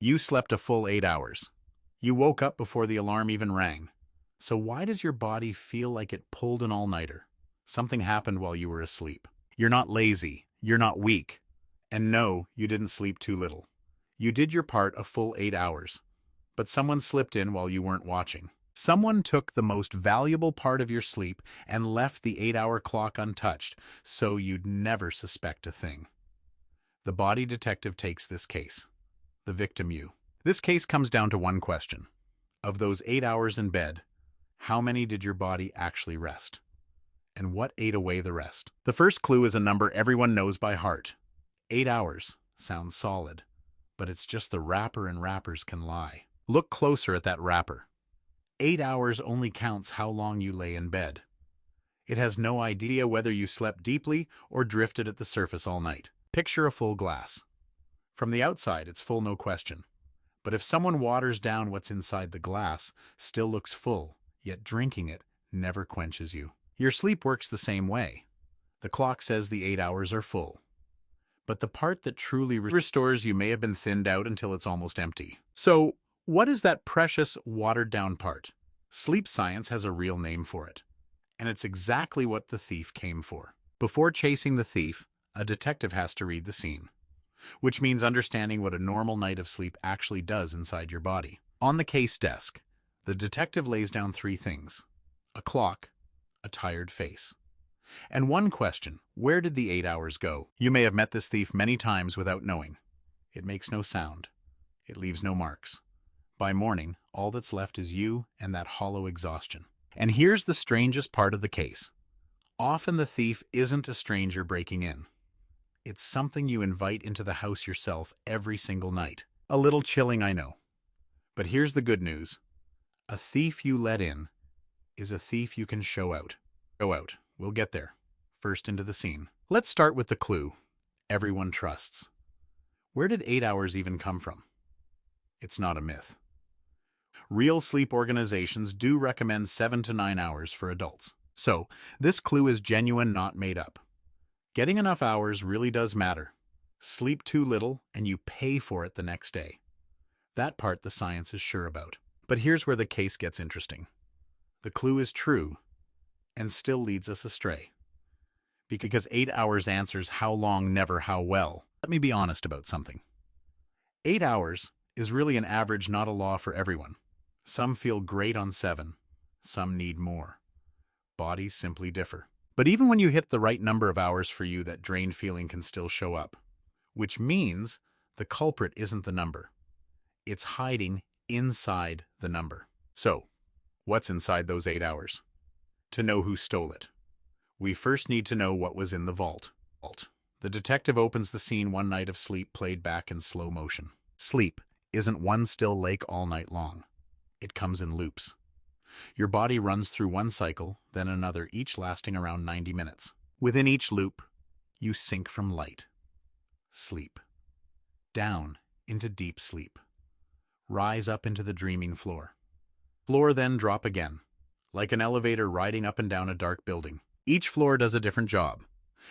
You slept a full 8 hours. You woke up before the alarm even rang. So why does your body feel like it pulled an all-nighter? Something happened while you were asleep. You're not lazy. You're not weak. And no, you didn't sleep too little. You did your part a full 8 hours. But someone slipped in while you weren't watching. Someone took the most valuable part of your sleep and left the 8-hour clock untouched, so you'd never suspect a thing. The body detective takes this case. The victim you. This case comes down to one question. Of those 8 hours in bed, how many did your body actually rest? And what ate away the rest? The first clue is a number everyone knows by heart. 8 hours sounds solid, but it's just the wrapper, and wrappers can lie. Look closer at that wrapper. 8 hours only counts how long you lay in bed. It has no idea whether you slept deeply or drifted at the surface all night. Picture a full glass. From the outside, it's full, no question. But if someone waters down what's inside, the glass still looks full, yet drinking it never quenches you. Your sleep works the same way. The clock says the 8 hours are full. But the part that truly restores you may have been thinned out until it's almost empty. So, what is that precious, watered-down part? Sleep science has a real name for it. And it's exactly what the thief came for. Before chasing the thief, a detective has to read the scene, which means understanding what a normal night of sleep actually does inside your body. On the case desk, the detective lays down 3 things: a clock, a tired face, and one question: where did the 8 hours go? You may have met this thief many times without knowing. It makes no sound. It leaves no marks. By morning, all that's left is you and that hollow exhaustion. And here's the strangest part of the case. Often the thief isn't a stranger breaking in. It's something you invite into the house yourself every single night. A little chilling, I know. But here's the good news. A thief you let in is a thief you can show out. Go out. We'll get there. First, into the scene. Let's start with the clue everyone trusts. Where did 8 hours even come from? It's not a myth. Real sleep organizations do recommend 7 to 9 hours for adults. So, this clue is genuine, not made up. Getting enough hours really does matter. Sleep too little, and you pay for it the next day. That part the science is sure about. But here's where the case gets interesting. The clue is true, and still leads us astray. Because 8 hours answers how long, never how well. Let me be honest about something. 8 hours is really an average, not a law for everyone. Some feel great on 7, some need more. Bodies simply differ. But even when you hit the right number of hours for you, that drained feeling can still show up. Which means the culprit isn't the number. It's hiding inside the number. So, what's inside those 8 hours? To know who stole it, we first need to know what was in the vault. The detective opens the scene. One night of sleep played back in slow motion. Sleep isn't one still lake all night long. It comes in loops. Your body runs through one cycle, then another, each lasting around 90 minutes. Within each loop, you sink from light, sleep, down into deep sleep, rise up into the dreaming floor. Floor, then drop again, like an elevator riding up and down a dark building. Each floor does a different job,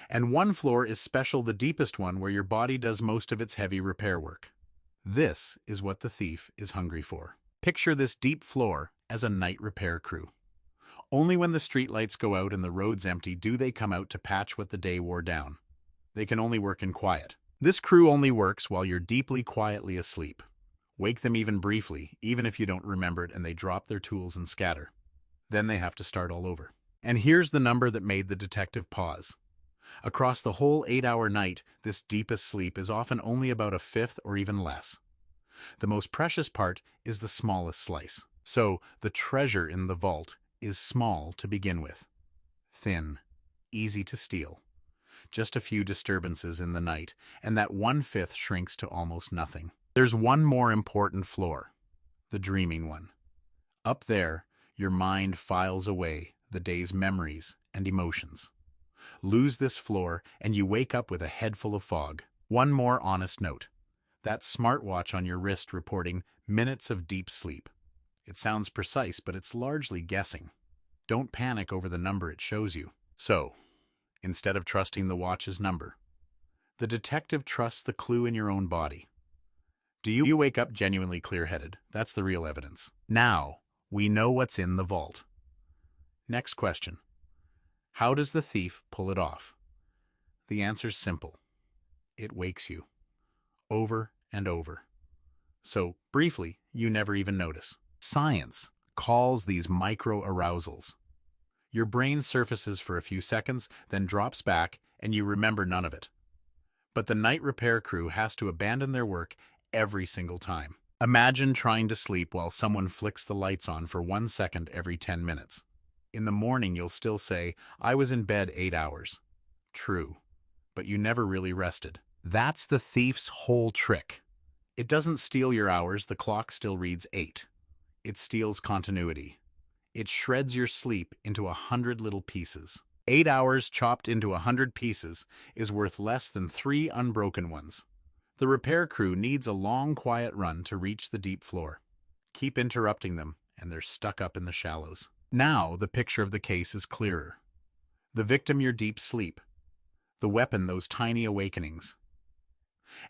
and one floor is special, the deepest one, where your body does most of its heavy repair work. This is what the thief is hungry for. Picture this deep floor as a night repair crew. Only when the streetlights go out and the road's empty do they come out to patch what the day wore down. They can only work in quiet. This crew only works while you're deeply, quietly asleep. Wake them even briefly, even if you don't remember it, and they drop their tools and scatter. Then they have to start all over. And here's the number that made the detective pause. Across the whole 8-hour night, this deepest sleep is often only about a fifth or even less. The most precious part is the smallest slice. So, the treasure in the vault is small to begin with. Thin, easy to steal. Just a few disturbances in the night, and that 1/5 shrinks to almost nothing. There's one more important floor, the dreaming one. Up there, your mind files away the day's memories and emotions. Lose this floor, and you wake up with a head full of fog. One more honest note. That smartwatch on your wrist reporting minutes of deep sleep. It sounds precise, but it's largely guessing. Don't panic over the number it shows you. So, instead of trusting the watch's number, the detective trusts the clue in your own body. Do you wake up genuinely clear-headed? That's the real evidence. Now, we know what's in the vault. Next question. How does the thief pull it off? The answer's simple. It wakes you. Over and over. So, briefly, you never even notice. Science calls these micro-arousals. Your brain surfaces for a few seconds, then drops back, and you remember none of it. But the night repair crew has to abandon their work every single time. Imagine trying to sleep while someone flicks the lights on for 1 second every 10 minutes. In the morning, you'll still say, "I was in bed 8 hours." True, but you never really rested. That's the thief's whole trick. It doesn't steal your hours, the clock still reads 8. It steals continuity. It shreds your sleep into 100 little pieces. 8 hours chopped into 100 pieces is worth less than 3 unbroken ones. The repair crew needs a long, quiet run to reach the deep floor. Keep interrupting them, and they're stuck up in the shallows. Now, the picture of the case is clearer. The victim, your deep sleep. The weapon, those tiny awakenings.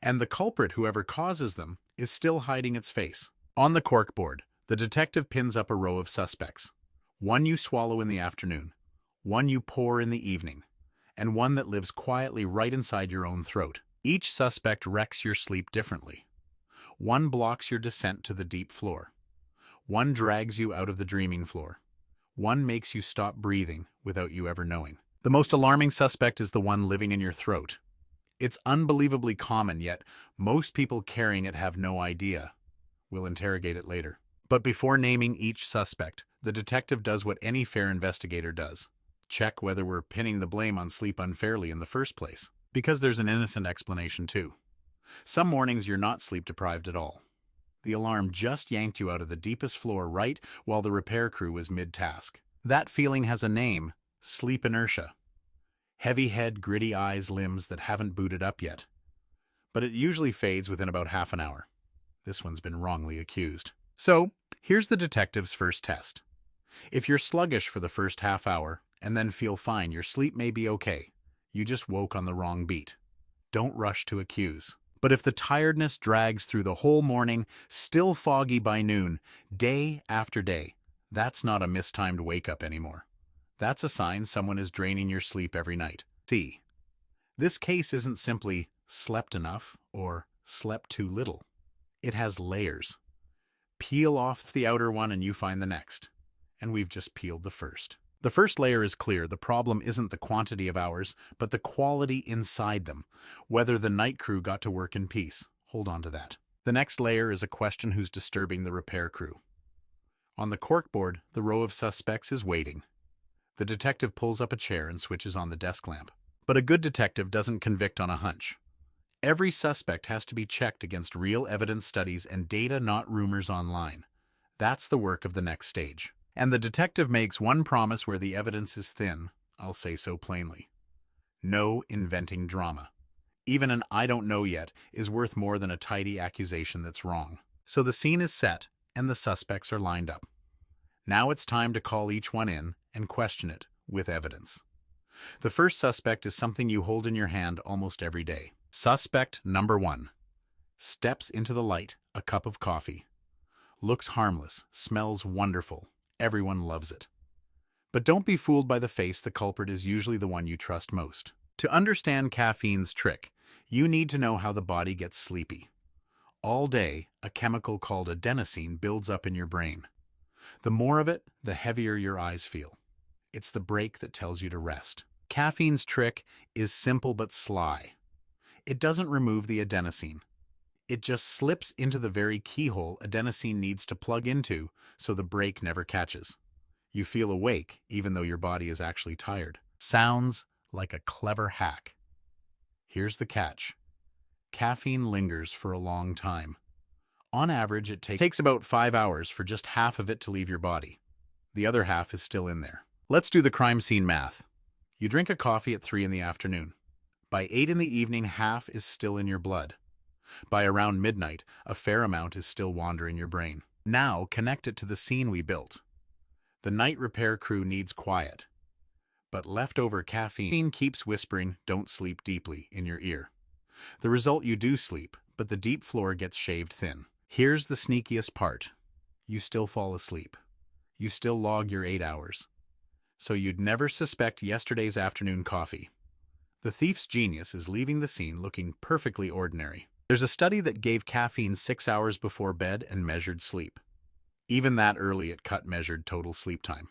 And the culprit, whoever causes them, is still hiding its face. On the corkboard, the detective pins up a row of suspects. One you swallow in the afternoon, one you pour in the evening, and one that lives quietly right inside your own throat. Each suspect wrecks your sleep differently. One blocks your descent to the deep floor. One drags you out of the dreaming floor. One makes you stop breathing without you ever knowing. The most alarming suspect is the one living in your throat. It's unbelievably common, yet most people carrying it have no idea. We'll interrogate it later. But before naming each suspect, the detective does what any fair investigator does. Check whether we're pinning the blame on sleep unfairly in the first place. Because there's an innocent explanation too. Some mornings you're not sleep deprived at all. The alarm just yanked you out of the deepest floor right while the repair crew was mid-task. That feeling has a name: sleep inertia. Heavy head, gritty eyes, limbs that haven't booted up yet. But it usually fades within about half an hour. This one's been wrongly accused. So, here's the detective's first test. If you're sluggish for the first half hour and then feel fine, your sleep may be okay. You just woke on the wrong beat. Don't rush to accuse. But if the tiredness drags through the whole morning, still foggy by noon, day after day, that's not a mistimed wake-up anymore. That's a sign someone is draining your sleep every night. See, this case isn't simply slept enough or slept too little. It has layers. Peel off the outer one and you find the next. And we've just peeled the first. The first layer is clear. The problem isn't the quantity of hours, but the quality inside them. Whether the night crew got to work in peace. Hold on to that. The next layer is a question: who's disturbing the repair crew? On the corkboard, the row of suspects is waiting. The detective pulls up a chair and switches on the desk lamp. But a good detective doesn't convict on a hunch. Every suspect has to be checked against real evidence, studies, and data, not rumors online. That's the work of the next stage. And the detective makes one promise where the evidence is thin, I'll say so plainly. No inventing drama. Even an "I don't know yet" is worth more than a tidy accusation that's wrong. So the scene is set, and the suspects are lined up. Now it's time to call each one in and question it with evidence. The first suspect is something you hold in your hand almost every day. Suspect number 1. Steps into the light, a cup of coffee. Looks harmless, smells wonderful. Everyone loves it. But don't be fooled by the face. The culprit is usually the one you trust most. To understand caffeine's trick, you need to know how the body gets sleepy. All day, a chemical called adenosine builds up in your brain. The more of it, the heavier your eyes feel. It's the brake that tells you to rest. Caffeine's trick is simple but sly. It doesn't remove the adenosine. It just slips into the very keyhole adenosine needs to plug into, so the brake never catches. You feel awake even though your body is actually tired. Sounds like a clever hack. Here's the catch. Caffeine lingers for a long time. On average, it takes about 5 hours for just half of it to leave your body. The other half is still in there. Let's do the crime scene math. You drink a coffee at 3 in the afternoon. By 8 in the evening, half is still in your blood. By around midnight, a fair amount is still wandering your brain. Now connect it to the scene we built. The night repair crew needs quiet. But leftover caffeine keeps whispering, "Don't sleep deeply," in your ear. The result: you do sleep, but the deep floor gets shaved thin. Here's the sneakiest part. You still fall asleep. You still log your 8 hours. So you'd never suspect yesterday's afternoon coffee. The thief's genius is leaving the scene looking perfectly ordinary. There's a study that gave caffeine 6 hours before bed and measured sleep. Even that early, it cut measured total sleep time.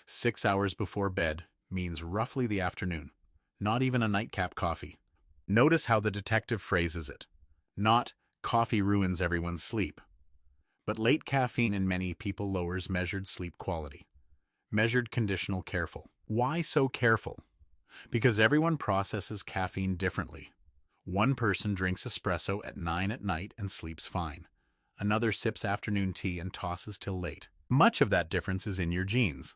6 hours before bed means roughly the afternoon, not even a nightcap coffee. Notice how the detective phrases it. Not, coffee ruins everyone's sleep. But late caffeine in many people lowers measured sleep quality. Measured conditional careful. Why so careful? Because everyone processes caffeine differently. One person drinks espresso at 9 at night and sleeps fine. Another sips afternoon tea and tosses till late. Much of that difference is in your genes.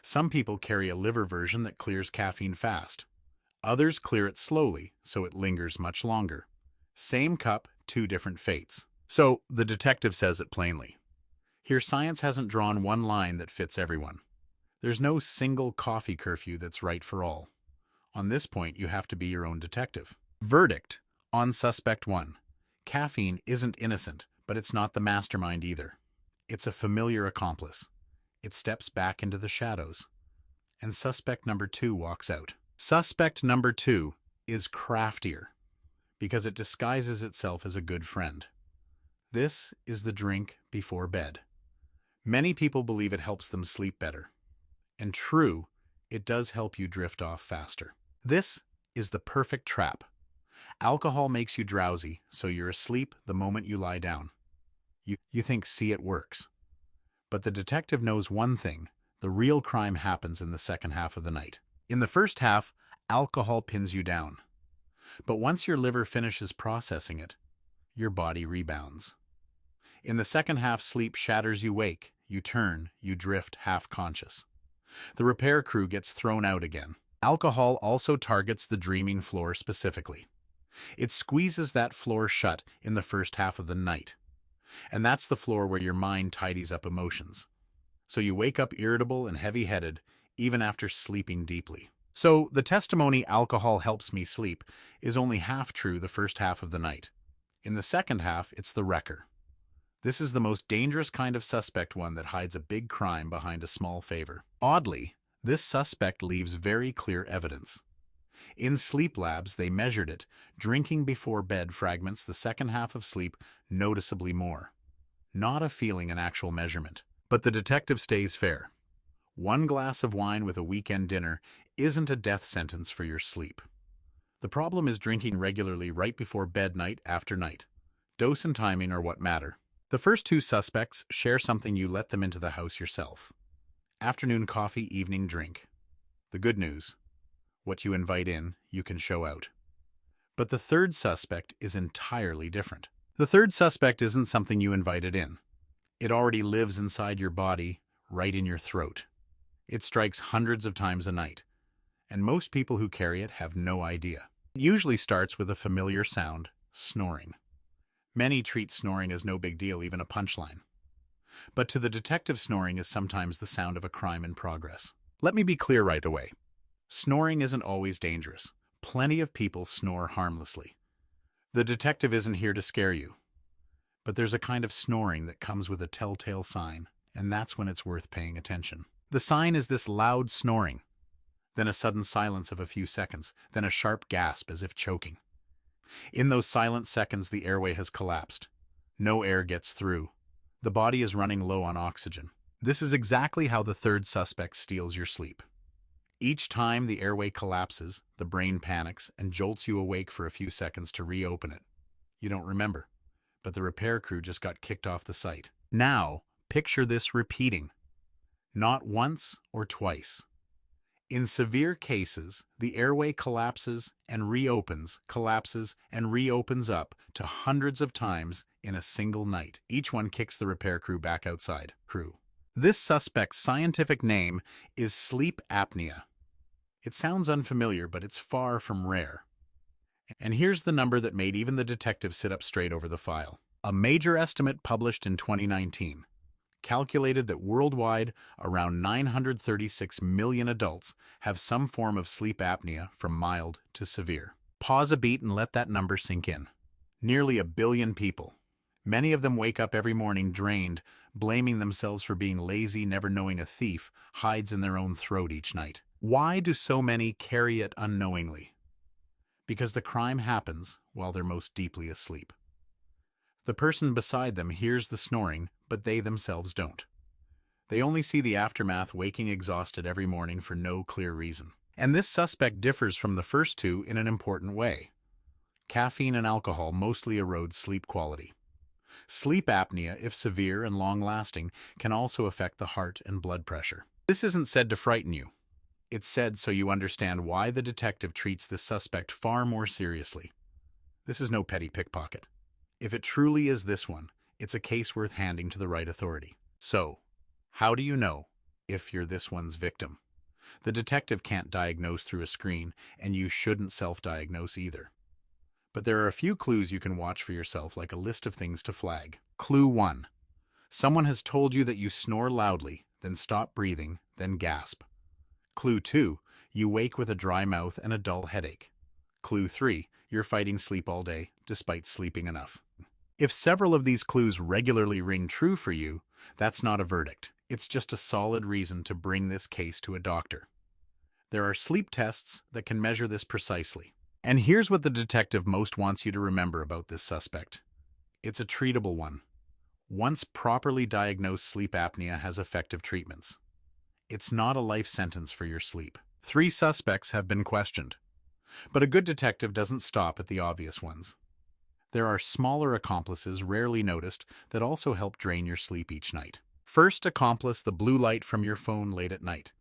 Some people carry a liver version that clears caffeine fast. Others clear it slowly, so it lingers much longer. Same cup, two different fates. So, the detective says it plainly. Here, science hasn't drawn one line that fits everyone. There's no single coffee curfew that's right for all. On this point, you have to be your own detective. Verdict on Suspect 1. Caffeine isn't innocent, but it's not the mastermind either. It's a familiar accomplice. It steps back into the shadows. And suspect number 2 walks out. Suspect number 2 is craftier because it disguises itself as a good friend. This is the drink before bed. Many people believe it helps them sleep better. And true, it does help you drift off faster. This is the perfect trap. Alcohol makes you drowsy, so you're asleep the moment you lie down. You think, see, it works. But the detective knows one thing: the real crime happens in the second half of the night. In the first half, alcohol pins you down. But once your liver finishes processing it, your body rebounds. In the second half, sleep shatters you wake, you turn, you drift half-conscious. The repair crew gets thrown out again. Alcohol also targets the dreaming floor specifically. It squeezes that floor shut in the first half of the night. And that's the floor where your mind tidies up emotions. So you wake up irritable and heavy-headed, even after sleeping deeply. So the testimony, "alcohol helps me sleep," is only half true the first half of the night. In the second half, it's the wrecker. This is the most dangerous kind of suspect, one that hides a big crime behind a small favor. Oddly, this suspect leaves very clear evidence. In sleep labs, they measured it. Drinking before bed fragments the second half of sleep noticeably more. Not a feeling, an actual measurement. But the detective stays fair. One glass of wine with a weekend dinner isn't a death sentence for your sleep. The problem is drinking regularly right before bed, night after night. Dose and timing are what matter. The first 2 suspects share something: you let them into the house yourself. Afternoon coffee, evening drink. The good news: what you invite in, you can show out. But the third suspect is entirely different. The third suspect isn't something you invited in. It already lives inside your body, right in your throat. It strikes hundreds of times a night, and most people who carry it have no idea. It usually starts with a familiar sound: snoring. Many treat snoring as no big deal, even a punchline. But to the detective, snoring is sometimes the sound of a crime in progress. Let me be clear right away. Snoring isn't always dangerous. Plenty of people snore harmlessly. The detective isn't here to scare you. But there's a kind of snoring that comes with a telltale sign, and that's when it's worth paying attention. The sign is this loud snoring, then a sudden silence of a few seconds, then a sharp gasp as if choking. In those silent seconds, the airway has collapsed. No air gets through. The body is running low on oxygen. This is exactly how the third suspect steals your sleep. Each time the airway collapses, the brain panics and jolts you awake for a few seconds to reopen it. You don't remember, but the repair crew just got kicked off the site. Now, picture this repeating. Not once or twice. In severe cases, the airway collapses and reopens, collapses and reopens up to hundreds of times in a single night. Each one kicks the repair crew back outside. This suspect's scientific name is sleep apnea. It sounds unfamiliar, but it's far from rare. And here's the number that made even the detective sit up straight over the file. A major estimate published in 2019 calculated that worldwide, around 936 million adults have some form of sleep apnea, from mild to severe. Pause a beat and let that number sink in. Nearly 1 billion people. Many of them wake up every morning drained, blaming themselves for being lazy, never knowing a thief hides in their own throat each night. Why do so many carry it unknowingly? Because the crime happens while they're most deeply asleep. The person beside them hears the snoring, but they themselves don't. They only see the aftermath, waking exhausted every morning for no clear reason. And this suspect differs from the first two in an important way. Caffeine and alcohol mostly erode sleep quality. Sleep apnea, if severe and long-lasting, can also affect the heart and blood pressure. This isn't said to frighten you. It's said so you understand why the detective treats this suspect far more seriously. This is no petty pickpocket. If it truly is this one, it's a case worth handing to the right authority. So, how do you know if you're this one's victim? The detective can't diagnose through a screen, and you shouldn't self-diagnose either. But there are a few clues you can watch for yourself, like a list of things to flag. Clue 1. Someone has told you that you snore loudly, then stop breathing, then gasp. Clue 2. You wake with a dry mouth and a dull headache. Clue 3. You're fighting sleep all day, despite sleeping enough. If several of these clues regularly ring true for you, that's not a verdict. It's just a solid reason to bring this case to a doctor. There are sleep tests that can measure this precisely. And here's what the detective most wants you to remember about this suspect. It's a treatable one. Once properly diagnosed, sleep apnea has effective treatments. It's not a life sentence for your sleep. 3 suspects have been questioned. But a good detective doesn't stop at the obvious ones. There are smaller accomplices rarely noticed that also help drain your sleep each night. First accomplice, the blue light from your phone late at night.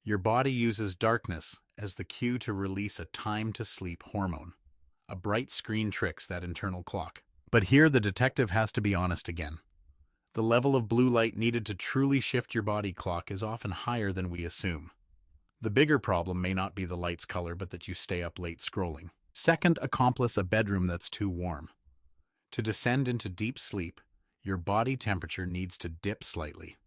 Your body uses darkness as the cue to release a time-to-sleep hormone. A bright screen tricks that internal clock. But here the detective has to be honest again. The level of blue light needed to truly shift your body clock is often higher than we assume. The bigger problem may not be the light's color, but that you stay up late scrolling. Second accomplice, a bedroom that's too warm. To descend into deep sleep, your body temperature needs to dip slightly.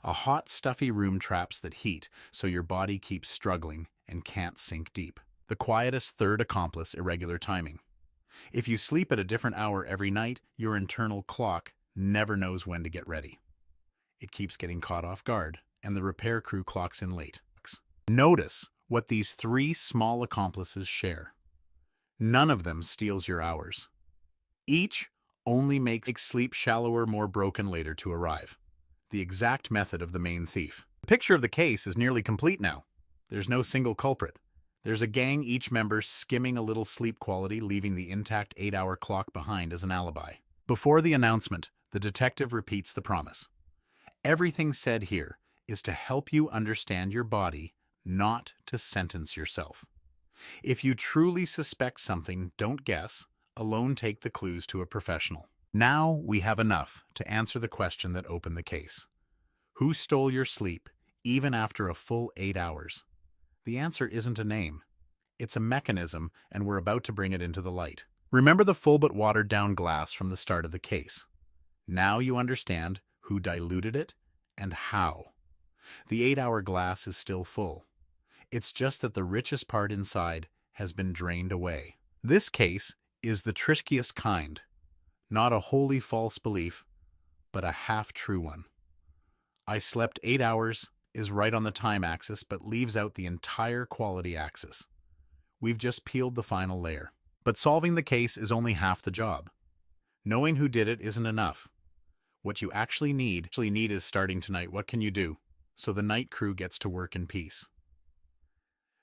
A hot, stuffy room traps that heat, so your body keeps struggling and can't sink deep. The quietest third accomplice, irregular timing. If you sleep at a different hour every night, your internal clock never knows when to get ready. It keeps getting caught off guard, and the repair crew clocks in late. Notice what these 3 small accomplices share. None of them steals your hours. Each only makes sleep shallower, more broken later to arrive. The exact method of the main thief. The picture of the case is nearly complete now. There's no single culprit. There's a gang, each member skimming a little sleep quality, leaving the intact 8-hour clock behind as an alibi. Before the announcement, the detective repeats the promise. Everything said here is to help you understand your body, not to sentence yourself. If you truly suspect something, don't guess. Alone take the clues to a professional. Now we have enough to answer the question that opened the case. Who stole your sleep, even after a full 8 hours? The answer isn't a name. It's a mechanism, and we're about to bring it into the light. Remember the full but watered-down glass from the start of the case. Now you understand who diluted it and how. The 8-hour glass is still full. It's just that the richest part inside has been drained away. This case is the trickiest kind. Not a wholly false belief, but a half-true one. I slept 8 hours is right on the time axis, but leaves out the entire quality axis. We've just peeled the final layer. But solving the case is only half the job. Knowing who did it isn't enough. What you actually need is starting tonight. What can you do so the night crew gets to work in peace?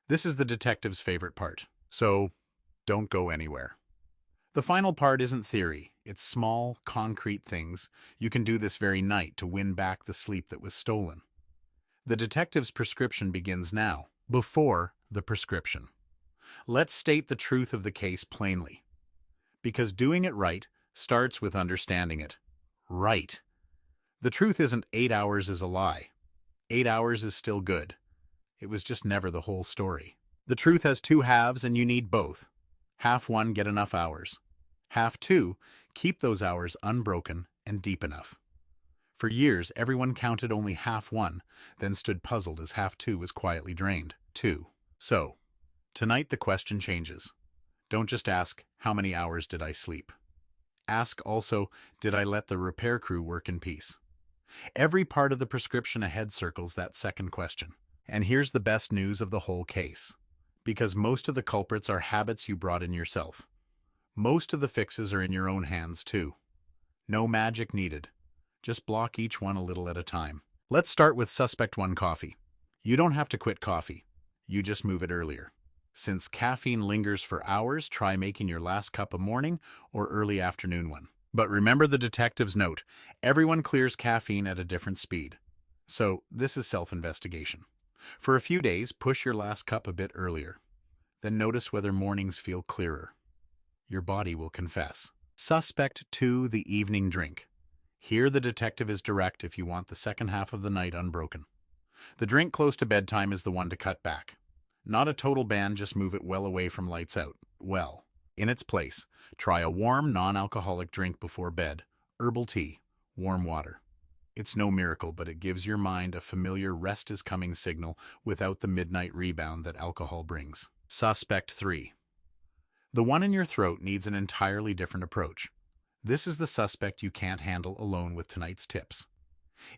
This is the detective's favorite part, so don't go anywhere. The final part isn't theory. It's small, concrete things you can do this very night to win back the sleep that was stolen. The detective's prescription begins now, before the prescription. Let's state the truth of the case plainly, because doing it right starts with understanding it right. The truth isn't 8 hours is a lie. 8 hours is still good. It was just never the whole story. The truth has 2 halves, and you need both. Half 1, get enough hours. Half 2, keep those hours unbroken and deep enough. For years, everyone counted only half 1, then stood puzzled as half 2 was quietly drained. 2. So, tonight the question changes. Don't just ask, how many hours did I sleep? Ask also, did I let the repair crew work in peace? Every part of the prescription ahead circles that second question. And here's the best news of the whole case. Because most of the culprits are habits you brought in yourself. Most of the fixes are in your own hands, too. No magic needed. Just block each one a little at a time. Let's start with suspect 1, coffee. You don't have to quit coffee. You just move it earlier. Since caffeine lingers for hours, try making your last cup a morning or early afternoon one. But remember the detective's note. Everyone clears caffeine at a different speed. So this is self-investigation. For a few days, push your last cup a bit earlier. Then notice whether mornings feel clearer. Your body will confess. Suspect 2, the evening drink. Here the detective is direct if you want the second half of the night unbroken. The drink close to bedtime is the one to cut back. Not a total ban, just move it well away from lights out. Well, in its place, try a warm, non-alcoholic drink before bed. Herbal tea, warm water. It's no miracle, but it gives your mind a familiar rest is coming signal without the midnight rebound that alcohol brings. Suspect 3. The one in your throat needs an entirely different approach. This is the suspect you can't handle alone with tonight's tips.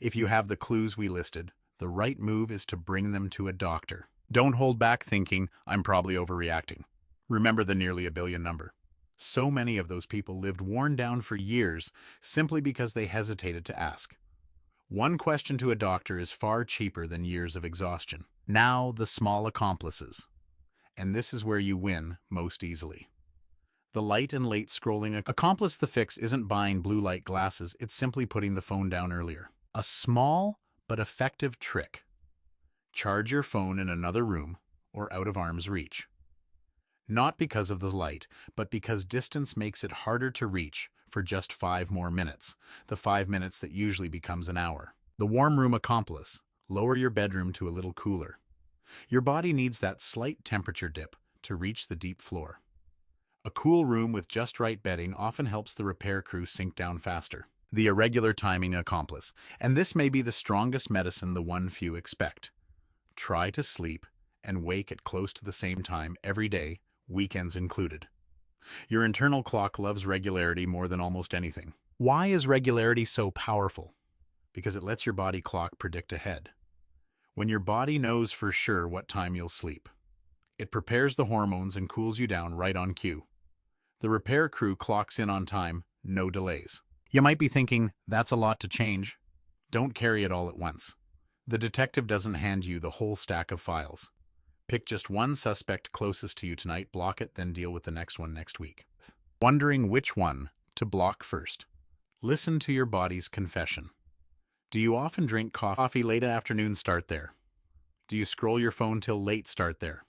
If you have the clues we listed, the right move is to bring them to a doctor. Don't hold back thinking, I'm probably overreacting. Remember the nearly a billion number. So many of those people lived worn down for years simply because they hesitated to ask. One question to a doctor is far cheaper than years of exhaustion. Now, the small accomplices. And this is where you win most easily. The light and late scrolling accomplice. The fix isn't buying blue light glasses, it's simply putting the phone down earlier. A small but effective trick. Charge your phone in another room or out of arm's reach. Not because of the light, but because distance makes it harder to reach for just 5 more minutes, the 5 minutes that usually becomes an hour. The warm room accomplice. Lower your bedroom to a little cooler. Your body needs that slight temperature dip to reach the deep floor. A cool room with just right bedding often helps the repair crew sink down faster. The irregular timing accomplice. And this may be the strongest medicine, the one few expect. Try to sleep and wake at close to the same time every day, weekends included. Your internal clock loves regularity more than almost anything. Why is regularity so powerful? Because it lets your body clock predict ahead. When your body knows for sure what time you'll sleep, it prepares the hormones and cools you down right on cue. The repair crew clocks in on time, no delays. You might be thinking, that's a lot to change. Don't carry it all at once. The detective doesn't hand you the whole stack of files. Pick just one suspect closest to you tonight, block it, then deal with the next one next week. Wondering which one to block first? Listen to your body's confession. Do you often drink coffee late afternoon? Start there. Do you scroll your phone till late? Start there.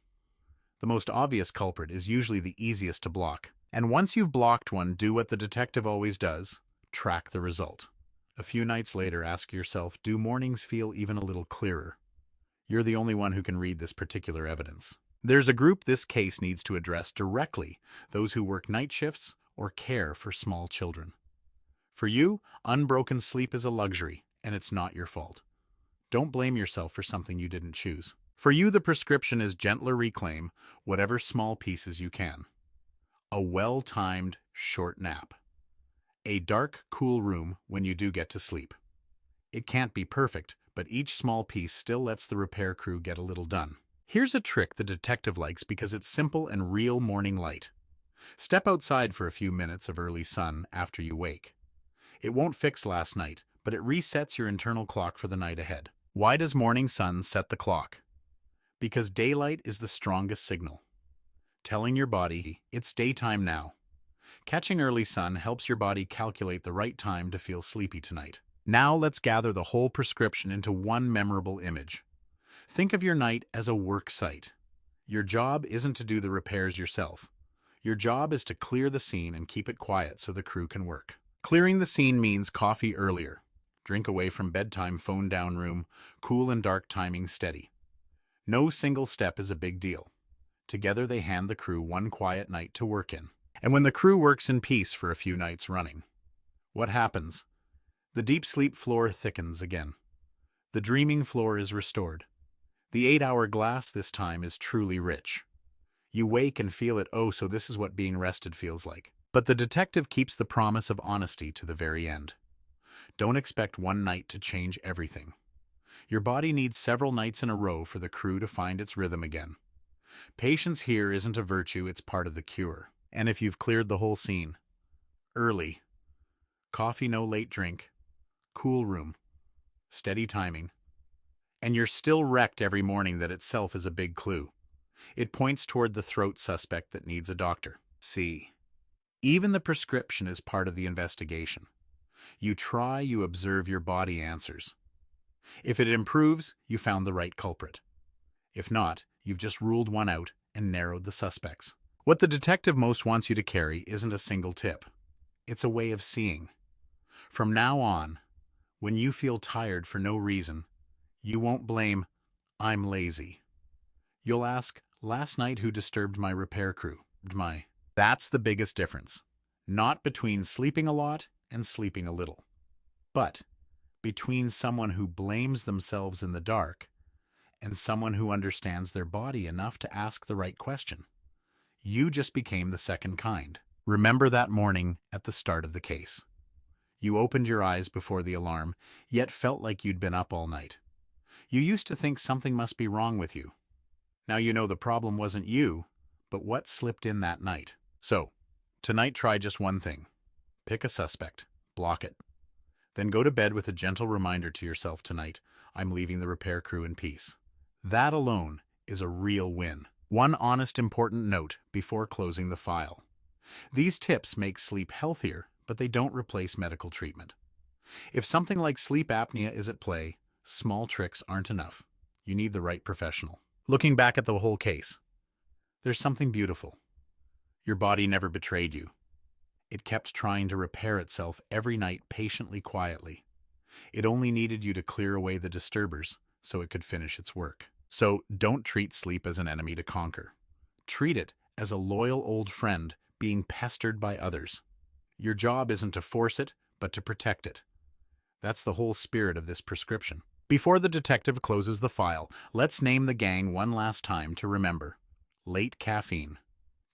The most obvious culprit is usually the easiest to block. And once you've blocked one, do what the detective always does, track the result. A few nights later, ask yourself, do mornings feel even a little clearer? You're the only one who can read this particular evidence. There's a group this case needs to address directly, those who work night shifts or care for small children. For you, unbroken sleep is a luxury, and it's not your fault. Don't blame yourself for something you didn't choose. For you, the prescription is gentler reclaim whatever small pieces you can. A well-timed, short nap. A dark, cool room when you do get to sleep. It can't be perfect, but each small piece still lets the repair crew get a little done. Here's a trick the detective likes because it's simple and real morning light. Step outside for a few minutes of early sun after you wake. It won't fix last night, but it resets your internal clock for the night ahead. Why does morning sun set the clock? Because daylight is the strongest signal, telling your body, it's daytime now. Catching early sun helps your body calculate the right time to feel sleepy tonight. Now let's gather the whole prescription into one memorable image. Think of your night as a work site. Your job isn't to do the repairs yourself. Your job is to clear the scene and keep it quiet so the crew can work. Clearing the scene means coffee earlier, drink away from bedtime, phone down room, cool and dark timing steady. No single step is a big deal. Together they hand the crew one quiet night to work in. And when the crew works in peace for a few nights running, what happens? The deep sleep floor thickens again. The dreaming floor is restored. The 8-hour glass this time is truly rich. You wake and feel it, oh, so this is what being rested feels like. But the detective keeps the promise of honesty to the very end. Don't expect one night to change everything. Your body needs several nights in a row for the crew to find its rhythm again. Patience here isn't a virtue, it's part of the cure. And if you've cleared the whole scene, early, coffee no late drink, cool room, steady timing, and you're still wrecked every morning, that itself is a big clue. It points toward the throat suspect that needs a doctor. See, even the prescription is part of the investigation. You try, you observe, your body answers. If it improves, you found the right culprit. If not, you've just ruled one out and narrowed the suspects. What the detective most wants you to carry isn't a single tip. It's a way of seeing. From now on, when you feel tired for no reason, you won't blame, "I'm lazy." You'll ask, "Last night who disturbed my repair crew?" That's the biggest difference. Not between sleeping a lot and sleeping a little, but between someone who blames themselves in the dark and someone who understands their body enough to ask the right question. You just became the second kind. Remember that morning at the start of the case. You opened your eyes before the alarm, yet felt like you'd been up all night. You used to think something must be wrong with you. Now you know the problem wasn't you, but what slipped in that night. So, tonight try just one thing. Pick a suspect, block it. Then go to bed with a gentle reminder to yourself tonight, "I'm leaving the repair crew in peace." That alone is a real win. One honest, important note before closing the file. These tips make sleep healthier, but they don't replace medical treatment. If something like sleep apnea is at play, small tricks aren't enough. You need the right professional. Looking back at the whole case, there's something beautiful. Your body never betrayed you. It kept trying to repair itself every night, patiently, quietly. It only needed you to clear away the disturbers so it could finish its work. So don't treat sleep as an enemy to conquer. Treat it as a loyal old friend being pestered by others. Your job isn't to force it, but to protect it. That's the whole spirit of this prescription. Before the detective closes the file, let's name the gang one last time to remember. Late caffeine.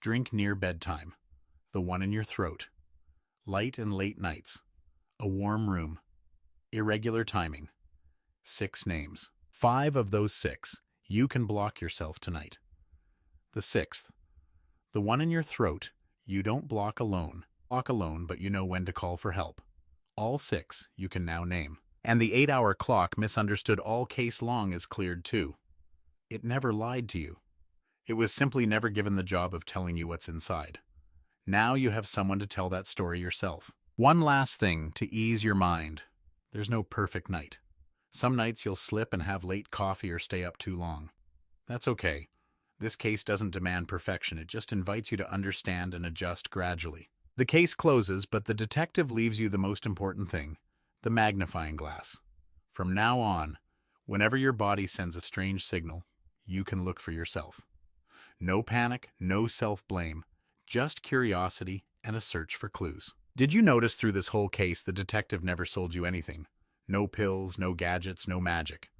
Drink near bedtime. The one in your throat. Light and late nights. A warm room. Irregular timing. 6 names. 5 of those 6, you can block yourself tonight. The 6th, the one in your throat, you don't block alone, but you know when to call for help. All 6 you can now name. And the 8-hour clock, misunderstood all case long, is cleared too. It never lied to you. It was simply never given the job of telling you what's inside. Now you have someone to tell that story yourself. One last thing to ease your mind. There's no perfect night. Some nights you'll slip and have late coffee or stay up too long. That's okay. This case doesn't demand perfection, it just invites you to understand and adjust gradually. The case closes, but the detective leaves you the most important thing, the magnifying glass. From now on, whenever your body sends a strange signal, you can look for yourself. No panic, no self-blame, just curiosity and a search for clues. Did you notice through this whole case the detective never sold you anything? No pills, no gadgets, no magic.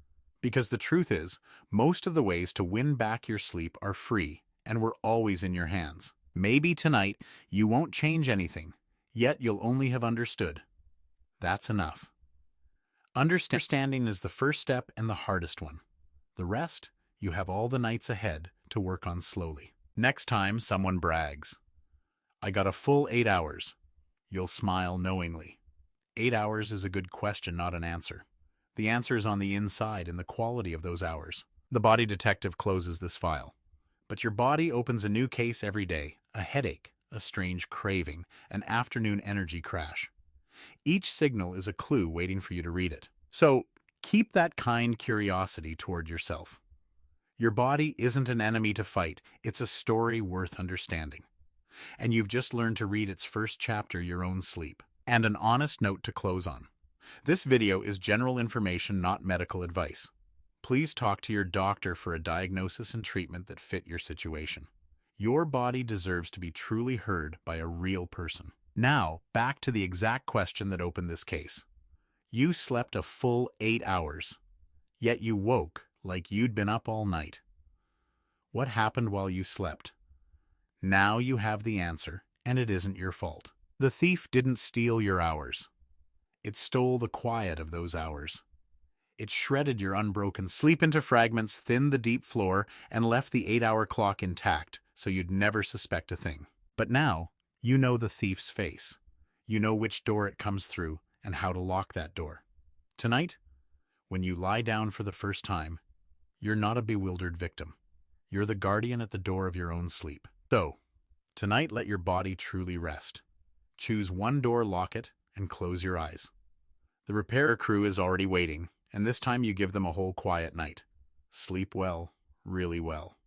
Because the truth is, most of the ways to win back your sleep are free and were always in your hands. Maybe tonight you won't change anything, yet you'll only have understood. That's enough. Understanding is the first step and the hardest one. The rest, you have all the nights ahead to work on slowly. Next time someone brags, "I got a full 8 hours," you'll smile knowingly. 8 hours is a good question, not an answer. The answer is on the inside in the quality of those hours. The body detective closes this file. But your body opens a new case every day, a headache, a strange craving, an afternoon energy crash. Each signal is a clue waiting for you to read it. So keep that kind curiosity toward yourself. Your body isn't an enemy to fight, it's a story worth understanding. And you've just learned to read its first chapter, your own sleep. And an honest note to close on. This video is general information, not medical advice. Please talk to your doctor for a diagnosis and treatment that fit your situation. Your body deserves to be truly heard by a real person. Now, back to the exact question that opened this case. You slept a full 8 hours, yet you woke like you'd been up all night. What happened while you slept? Now you have the answer, And it isn't your fault. The thief didn't steal your hours. It stole the quiet of those hours. It shredded your unbroken sleep into fragments, thinned the deep floor, and left the 8-hour clock intact so you'd never suspect a thing. But now, you know the thief's face. You know which door it comes through and how to lock that door. Tonight, when you lie down for the first time, you're not a bewildered victim. You're the guardian at the door of your own sleep. So, tonight let your body truly rest. Choose one door, lock it, and close your eyes. The repair crew is already waiting, and this time you give them a whole quiet night. Sleep well, really well.